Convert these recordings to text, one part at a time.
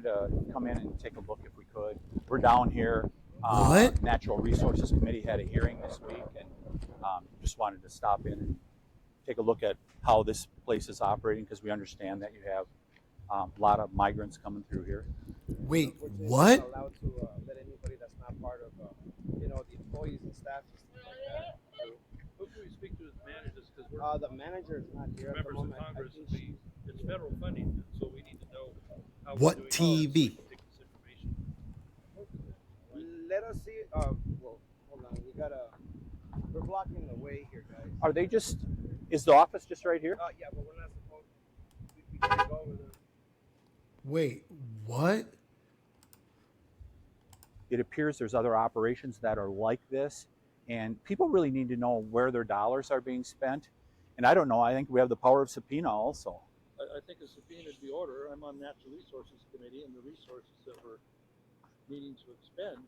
wanted to come in and take a look if we could. We're down here. What? Natural Resources Committee had a hearing this week, and just wanted to stop in and take a look at how this place is operating, because we understand that you have a lot of migrants coming through here. Wait, Unfortunately, what? We're not allowed to let anybody that's not part of, the employees and staff and stuff like that. Who can we speak to as managers? Because we're The manager is not here at the members of moment. Congress. I think It's federal funding, so we need to know how What we're doing TV? so we can take this information. let us see. Well, hold on. We're blocking the way here, guys. Are they just? Is the office just right here? Yeah, but we're not supposed. We can't go over there. Wait, what? It appears there's other operations that are like this, and people really need to know where their dollars are being spent. And I don't know. I think we have the power of subpoena also. I think a subpoena is the order. I'm on Natural Resources Committee, and the resources that we're needing to expend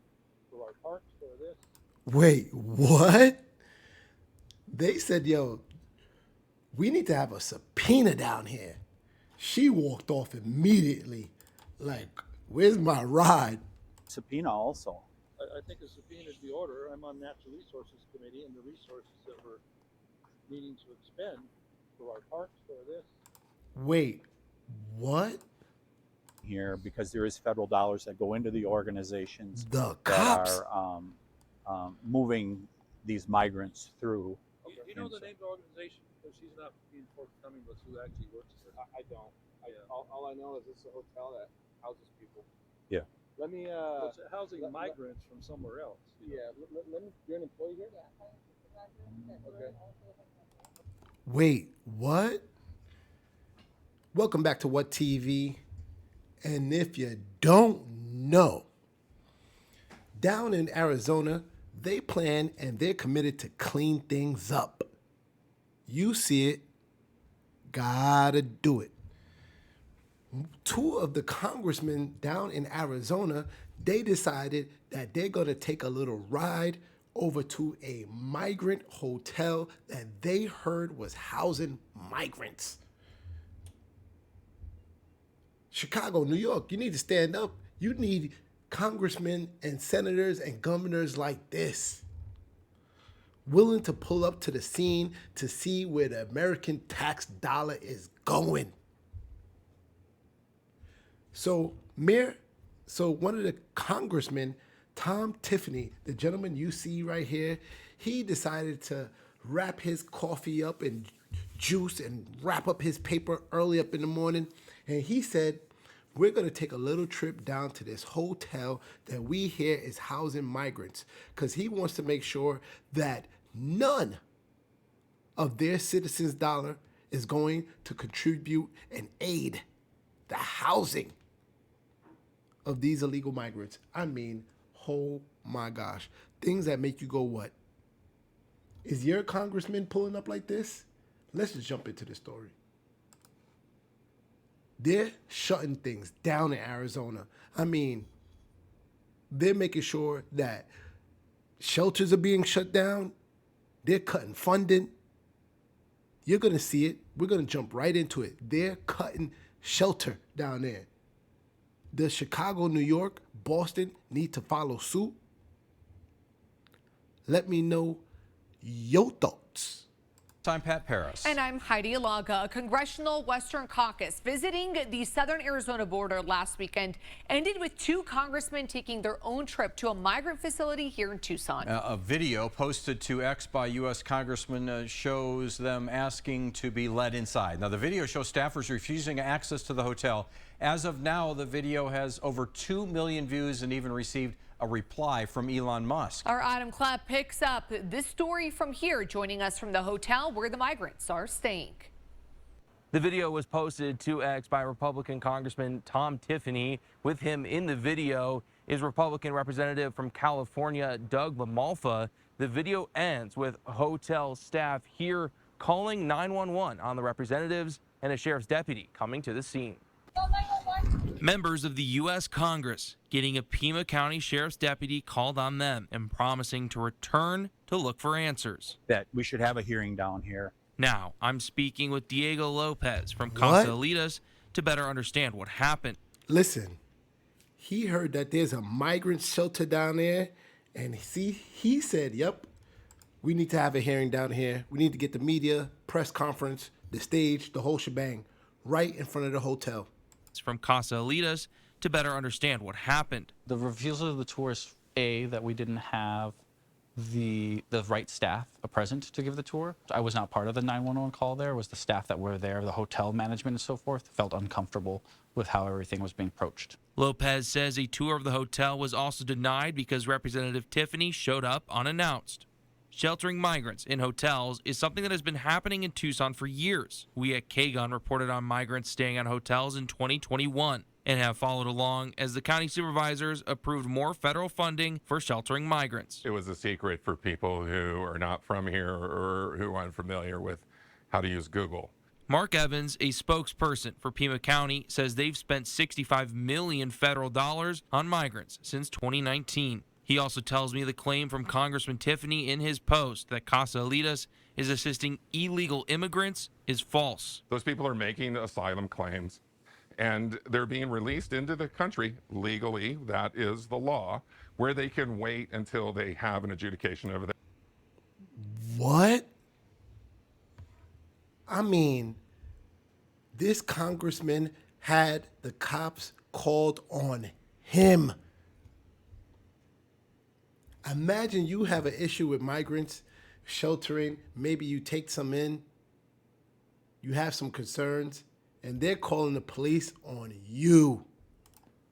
for our parks, for this. Wait, what? They said, yo, we need to have a subpoena down here. She walked off immediately. Like, where's my ride? Subpoena also. I think a subpoena is the order. I'm on Natural Resources Committee, and the resources that we're needing to expend for our parks, for this. Wait, what? Here, because there is federal dollars that go into the organizations The that cops? are moving these migrants through. Do you know the name of the organization? Because she's not being forthcoming with who actually works there. I don't. All I know is it's a hotel that houses people. Yeah. Let me. Well, it's housing migrants from somewhere else. You know? Yeah. Let me. You're an employee here. Okay. Wait, what? Welcome back to What TV. And if you don't know, down in Arizona, they plan and they're committed to clean things up. You see it, gotta do it. Two of the congressmen down in Arizona, they decided that they're gonna take a little ride over to a migrant hotel that they heard was housing migrants. Chicago, New York, you need to stand up. You need congressmen and senators and governors like this, willing to pull up to the scene to see where the American tax dollar is going. So one of the congressmen, Tom Tiffany, the gentleman you see right here, he decided to wrap his coffee up in juice and wrap up his paper early up in the morning. And he said, we're going to take a little trip down to this hotel that we hear is housing migrants, because he wants to make sure that none of their citizens' dollar is going to contribute and aid the housing of these illegal migrants. I mean, oh my gosh. Things that make you go, what? Is your congressman pulling up like this? Let's just jump into the story. They're shutting things down in Arizona. I mean, they're making sure that shelters are being shut down. They're cutting funding. You're going to see it. We're going to jump right into it. They're cutting shelter down there. Does Chicago, New York, Boston need to follow suit? Let me know your thoughts. I'm Pat Paris. And I'm Heidi Alaga. A congressional Western caucus visiting the southern Arizona border last weekend ended with two congressmen taking their own trip to a migrant facility here in Tucson. A video posted to X by U.S. Congressman shows them asking to be let inside. Now, the video shows staffers refusing access to the hotel. As of now, the video has over 2 million views and even received a reply from Elon Musk. Our Adam Clapp picks up this story from here, joining us from the hotel where the migrants are staying. The video was posted to X by Republican Congressman Tom Tiffany. With him in the video is Republican Representative from California, Doug LaMalfa. The video ends with hotel staff here calling 911 on the representatives and a sheriff's deputy coming to the scene. Members of the U.S. Congress getting a Pima County Sheriff's deputy called on them and promising to return to look for answers. That we should have a hearing down here. Now, I'm speaking with Diego Lopez from Casa Alitas to better understand what happened. Listen, he heard that there's a migrant shelter down there, and he said, yep, we need to have a hearing down here. We need to get the media, press conference, the stage, the whole shebang, right in front of the hotel. From Casa Alitas to better understand what happened. The refusal of the tour is that we didn't have the right staff present to give the tour. I was not part of the 911 call there. It was the staff that were there, the hotel management and so forth, felt uncomfortable with how everything was being approached. Lopez says a tour of the hotel was also denied because Representative Tiffany showed up unannounced. Sheltering migrants in hotels is something that has been happening in Tucson for years. We at KGUN reported on migrants staying at hotels in 2021 and have followed along as the county supervisors approved more federal funding for sheltering migrants. It was a secret for people who are not from here or who are unfamiliar with how to use Google. Mark Evans, a spokesperson for Pima County, says they've spent $65 million federal dollars on migrants since 2019. He also tells me the claim from Congressman Tiffany in his post that Casa Alitas is assisting illegal immigrants is false. Those people are making asylum claims, and they're being released into the country legally. That is the law, where they can wait until they have an adjudication over there. What? I mean, this congressman had the cops called on him. Imagine you have an issue with migrants sheltering. Maybe you take some in. You have some concerns, and they're calling the police on you.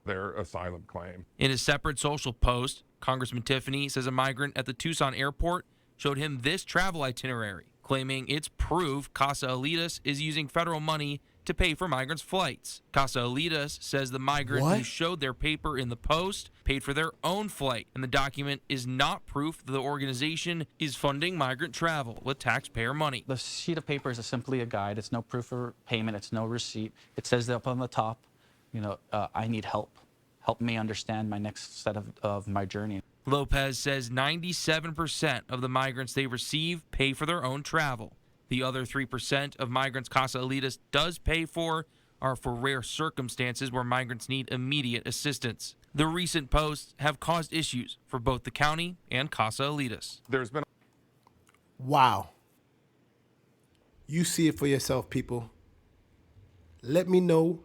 Their asylum claim. In a separate social post, Congressman Tiffany says a migrant at the Tucson airport showed him this travel itinerary, claiming it's proof Casa Alitas is using federal money to pay for migrants' flights. Casa Alitas says the migrant who showed their paper in the post paid for their own flight, and the document is not proof that the organization is funding migrant travel with taxpayer money. The sheet of paper is simply a guide. It's no proof of payment. It's no receipt. It says up on the top, I need help. Help me understand my next set of my journey. Lopez says 97% of the migrants they receive pay for their own travel. The other 3% of migrants Casa Alitas does pay for are for rare circumstances where migrants need immediate assistance. The recent posts have caused issues for both the county and Casa Alitas. There's been Wow. You see it for yourself, people. Let me know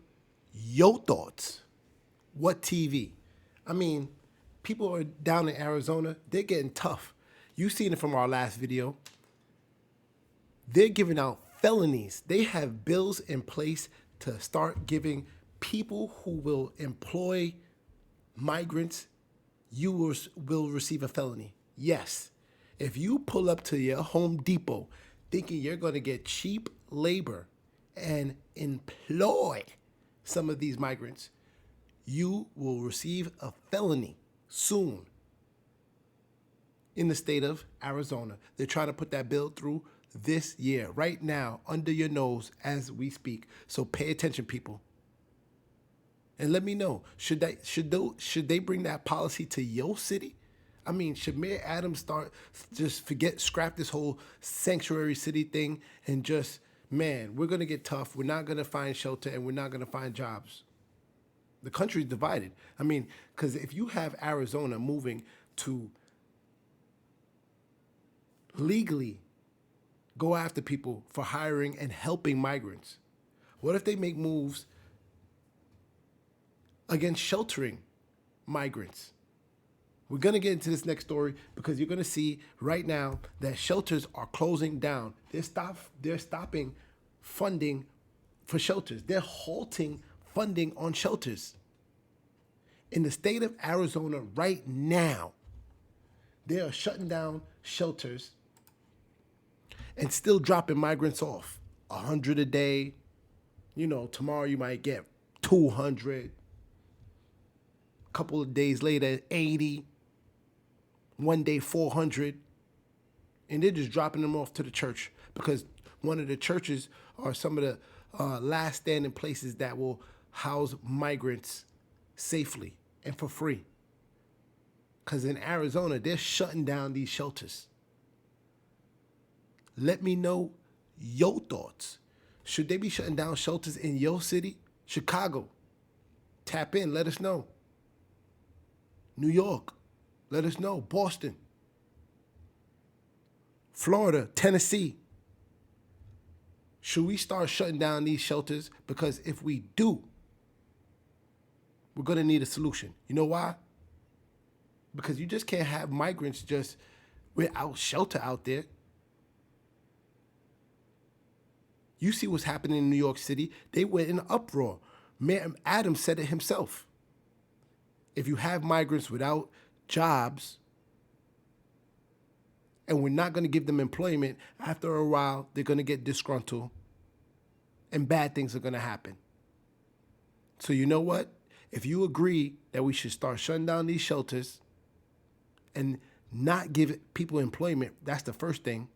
your thoughts. What TV? I mean, people are down in Arizona. They're getting tough. You seen it from our last video. They're giving out felonies. They have bills in place to start giving people who will employ migrants, you will receive a felony. Yes. If you pull up to your Home Depot thinking you're going to get cheap labor and employ some of these migrants, you will receive a felony soon in the state of Arizona. They're trying to put that bill through this year, right now, under your nose as we speak. So pay attention, people. And let me know, should they bring that policy to your city? I mean, should Mayor Adams scrap this whole sanctuary city thing and just, man, we're going to get tough. We're not going to find shelter and we're not going to find jobs. The country's divided. I mean, because if you have Arizona moving to legally go after people for hiring and helping migrants, what if they make moves against sheltering migrants? We're going to get into this next story because you're going to see right now that shelters are closing down. They're stopping funding for shelters. They're halting funding on shelters. In the state of Arizona right now, they are shutting down shelters and still dropping migrants off. 100 a day. Tomorrow you might get 200. A couple of days later, 80. One day, 400. And they're just dropping them off to the church because one of the churches are some of the last standing places that will house migrants safely and for free. Because in Arizona, they're shutting down these shelters. Let me know your thoughts. Should they be shutting down shelters in your city? Chicago. Tap in, let us know. New York, let us know. Boston, Florida, Tennessee. Should we start shutting down these shelters? Because if we do, we're going to need a solution. You know why? Because you just can't have migrants just without shelter out there. You see what's happening in New York City. They went in uproar. Mayor Adams said it himself. If you have migrants without jobs and we're not going to give them employment, after a while, they're going to get disgruntled and bad things are going to happen. So you know what? If you agree that we should start shutting down these shelters and not give people employment, that's the first thing,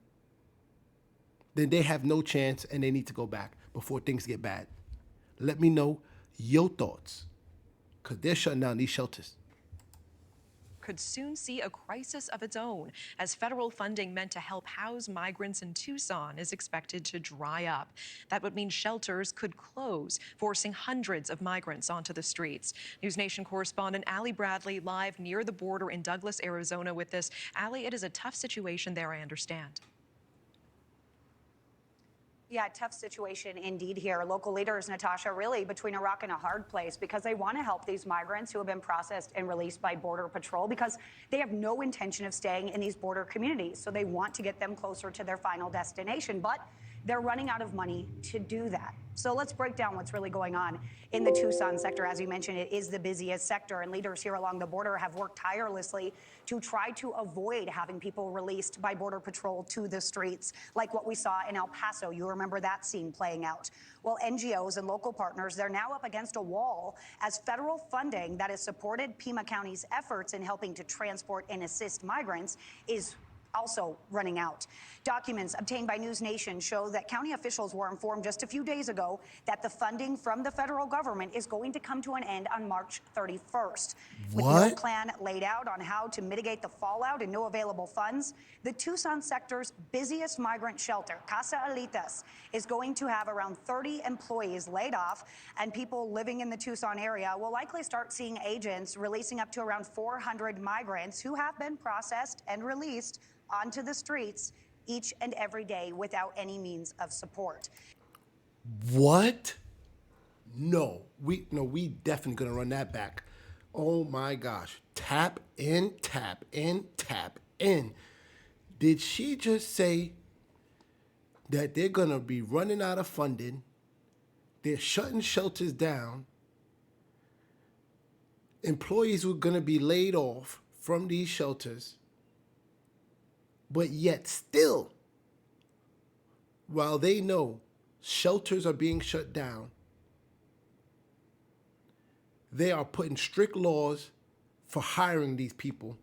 then they have no chance and they need to go back before things get bad. Let me know your thoughts, because they're shutting down these shelters. Could soon see a crisis of its own, as federal funding meant to help house migrants in Tucson is expected to dry up. That would mean shelters could close, forcing hundreds of migrants onto the streets. News Nation correspondent Allie Bradley live near the border in Douglas, Arizona with this. Allie, it is a tough situation there, I understand. Yeah, tough situation indeed here. Local leaders, Natasha, really between a rock and a hard place because they want to help these migrants who have been processed and released by Border Patrol because they have no intention of staying in these border communities. So they want to get them closer to their final destination, but they're running out of money to do that. So let's break down what's really going on in the Tucson sector. As you mentioned, it is the busiest sector, and leaders here along the border have worked tirelessly to try to avoid having people released by Border Patrol to the streets, like what we saw in El Paso. You remember that scene playing out. Well, NGOs and local partners, they're now up against a wall as federal funding that has supported Pima County's efforts in helping to transport and assist migrants is also running out. Documents obtained by News Nation show that county officials were informed just a few days ago that the funding from the federal government is going to come to an end on March 31st. With no plan laid out on how to mitigate the fallout and no available funds, the Tucson sector's busiest migrant shelter, Casa Alitas, is going to have around 30 employees laid off, and people living in the Tucson area will likely start seeing agents releasing up to around 400 migrants who have been processed and released onto the streets each and every day without any means of support. What? No, we definitely gonna run that back. Oh my gosh. Tap in, tap in, tap in. Did she just say that they're gonna be running out of funding? They're shutting shelters down. Employees were gonna be laid off from these shelters. But yet still, while they know shelters are being shut down, they are putting strict laws for hiring these people.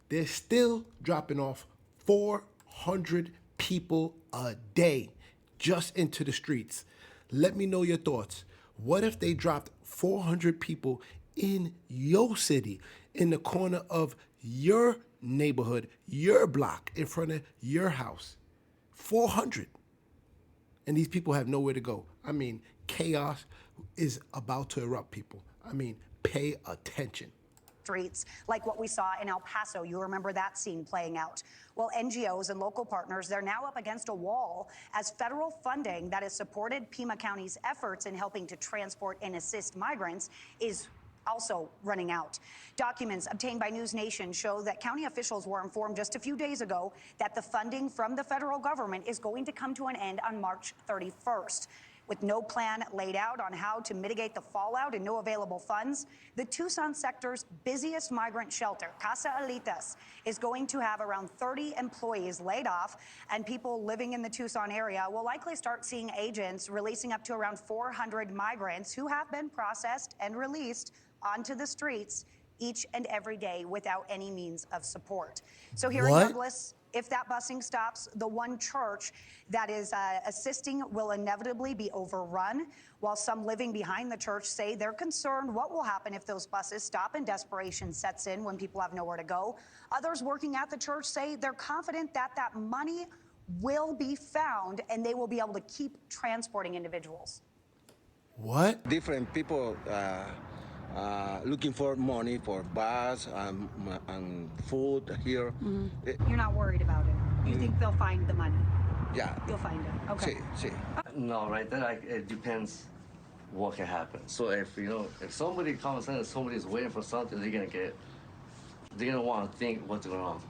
They're still dropping off 400 people a day just into the streets. Let me know your thoughts. What if they dropped 400 people in your city, in the corner of your neighborhood, your block, in front of your house? 400. And these people have nowhere to go. I mean, chaos is about to erupt, people. I mean, pay attention. Streets, like what we saw in El Paso. You remember that scene playing out. Well, NGOs and local partners, they're now up against a wall as federal funding that has supported Pima County's efforts in helping to transport and assist migrants is also running out. Documents obtained by News Nation show that county officials were informed just a few days ago that the funding from the federal government is going to come to an end on March 31st. With no plan laid out on how to mitigate the fallout and no available funds, the Tucson sector's busiest migrant shelter, Casa Alitas, is going to have around 30 employees laid off, and people living in the Tucson area will likely start seeing agents releasing up to around 400 migrants who have been processed and released onto the streets each and every day without any means of support. So here in Douglas, if that busing stops, the one church that is assisting will inevitably be overrun, while some living behind the church say they're concerned what will happen if those buses stop and desperation sets in when people have nowhere to go. Others working at the church say they're confident that that money will be found and they will be able to keep transporting individuals. What? Different people looking for money for bus and food here. You're not worried about it. You think they'll find the money? Yeah. You'll find it. Okay. Sí, sí. No, right there, it depends what can happen. So if if somebody comes in and somebody's waiting for something, they're gonna want to think what's going on.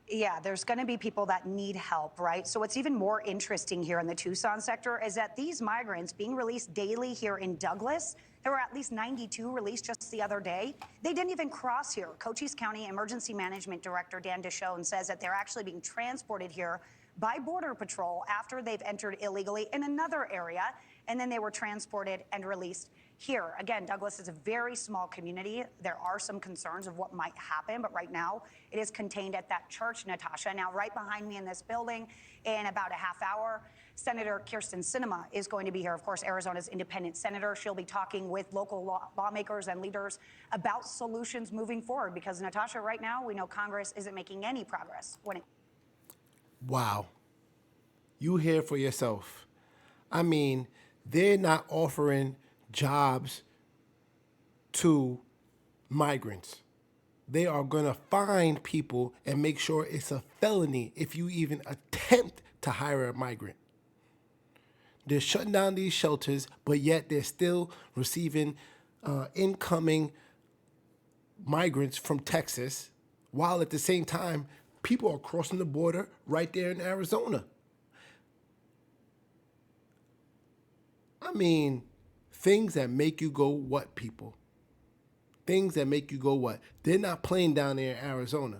Yeah, there's going to be people that need help, right? So what's even more interesting here in the Tucson sector is that these migrants being released daily here in Douglas, there were at least 92 released just the other day. They didn't even cross here. Cochise County Emergency Management Director Dan Deschone says that they're actually being transported here by Border Patrol after they've entered illegally in another area, and then they were transported and released here. Again, Douglas is a very small community. There are some concerns of what might happen, but right now it is contained at that church, Natasha. Now, right behind me in this building, in about a half hour, Senator Kirsten Sinema is going to be here. Of course, Arizona's independent senator. She'll be talking with local lawmakers and leaders about solutions moving forward because, Natasha, right now we know Congress isn't making any progress when it. Wow. You hear for yourself. I mean, they're not offering jobs to migrants. They are going to find people and make sure it's a felony if you even attempt to hire a migrant. They're shutting down these shelters, but yet they're still receiving incoming migrants from Texas, while at the same time, people are crossing the border right there in Arizona. I mean, things that make you go what, people? Things that make you go what? They're not playing down there in Arizona.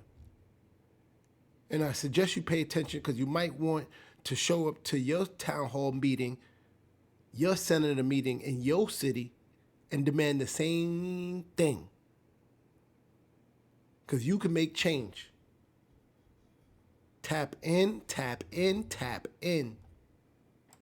And I suggest you pay attention because you might want to show up to your town hall meeting, your senator meeting in your city and demand the same thing. Because you can make change. Tap in, tap in, tap in.